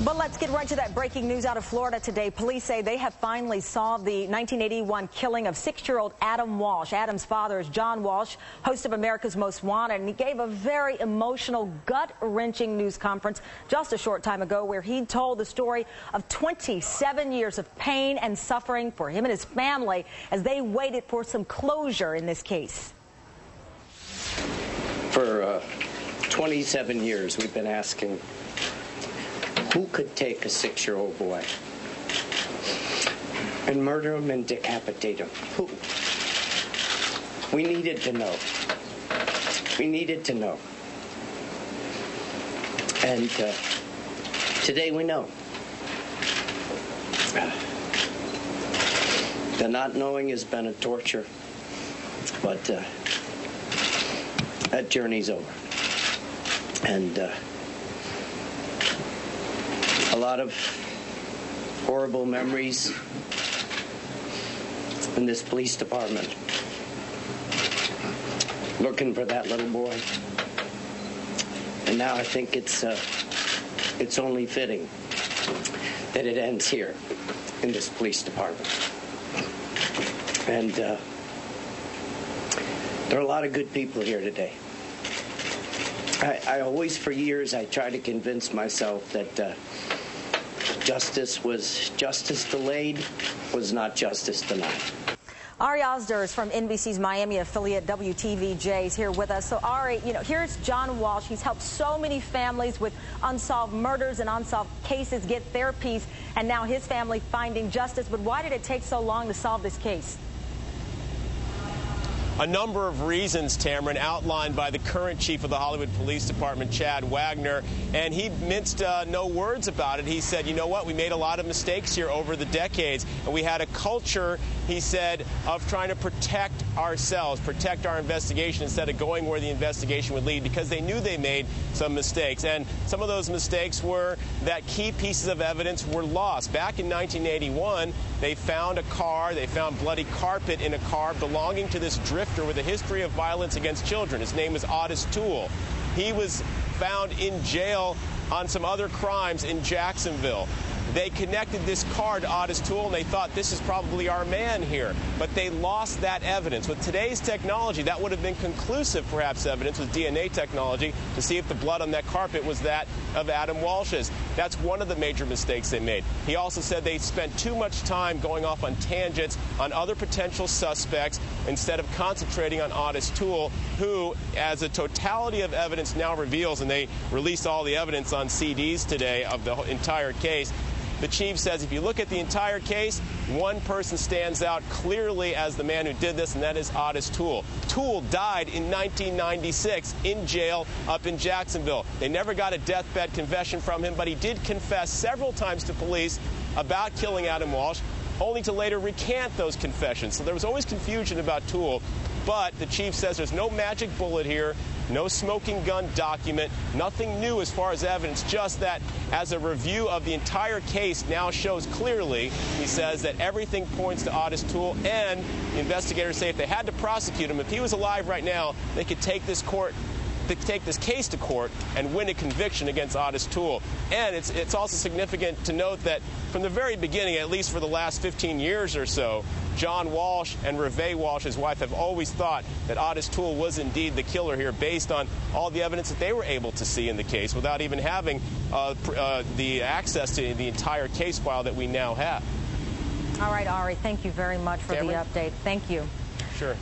But let's get right to that breaking news out of Florida today. Police say they have finally solved the 1981 killing of 6-year-old Adam Walsh. Adam's father is John Walsh, host of America's Most Wanted, and he gave a very emotional, gut-wrenching news conference just a short time ago where he told the story of 27 years of pain and suffering for him and his family as they waited for some closure in this case. For 27 years, we've been asking, who could take a 6-year-old boy and murder him and decapitate him? Who? We needed to know. We needed to know. And today we know. The not knowing has been a torture, but that journey's over. And a lot of horrible memories in this police department, looking for that little boy. And now I think it's only fitting that it ends here in this police department. And there are a lot of good people here today. I always, for years, I tried to convince myself that justice delayed was not justice denied. Ari Osder is from NBC's Miami affiliate WTVJ. Is here with us. So Ari, here's John Walsh. He's helped so many families with unsolved murders and unsolved cases get their piece, and now his family finding justice. But why did it take so long to solve this case? A number of reasons, Tamron, outlined by the current chief of the Hollywood Police Department, Chad Wagner, and he minced no words about it. He said, you know what, we made a lot of mistakes here over the decades, and we had a culture, he said, of trying to protect ourselves, protect our investigation instead of going where the investigation would lead, because they knew they made some mistakes. And some of those mistakes were that key pieces of evidence were lost. Back in 1981, they found a car, they found bloody carpet in a car belonging to this drifter with a history of violence against children. His name is Ottis Toole. He was found in jail on some other crimes in Jacksonville. They connected this car to Ottis Toole, and they thought, this is probably our man here. But they lost that evidence. With today's technology, that would have been conclusive, perhaps, evidence with DNA technology to see if the blood on that carpet was that of Adam Walsh's. That's one of the major mistakes they made. He also said they spent too much time going off on tangents on other potential suspects instead of concentrating on Ottis Toole, who, as a totality of evidence now reveals, and they released all the evidence on CDs today of the entire case, the chief says if you look at the entire case, one person stands out clearly as the man who did this, and that is Ottis Toole. Toole died in 1996 in jail up in Jacksonville. They never got a deathbed confession from him, but he did confess several times to police about killing Adam Walsh, only to later recant those confessions. So there was always confusion about Toole. But the chief says there's no magic bullet here, no smoking gun document, nothing new as far as evidence, just that as a review of the entire case now shows clearly, he says, that everything points to Ottis Toole, and the investigators say if they had to prosecute him, if he was alive right now, they could take this case to court and win a conviction against Ottis Toole. And it's also significant to note that from the very beginning, at least for the last 15 years or so, John Walsh and Reve Walsh, his wife, have always thought that Ottis Toole was indeed the killer here based on all the evidence that they were able to see in the case without even having the access to the entire case file that we now have. All right, Ari, thank you very much for the update. Thank you. Sure.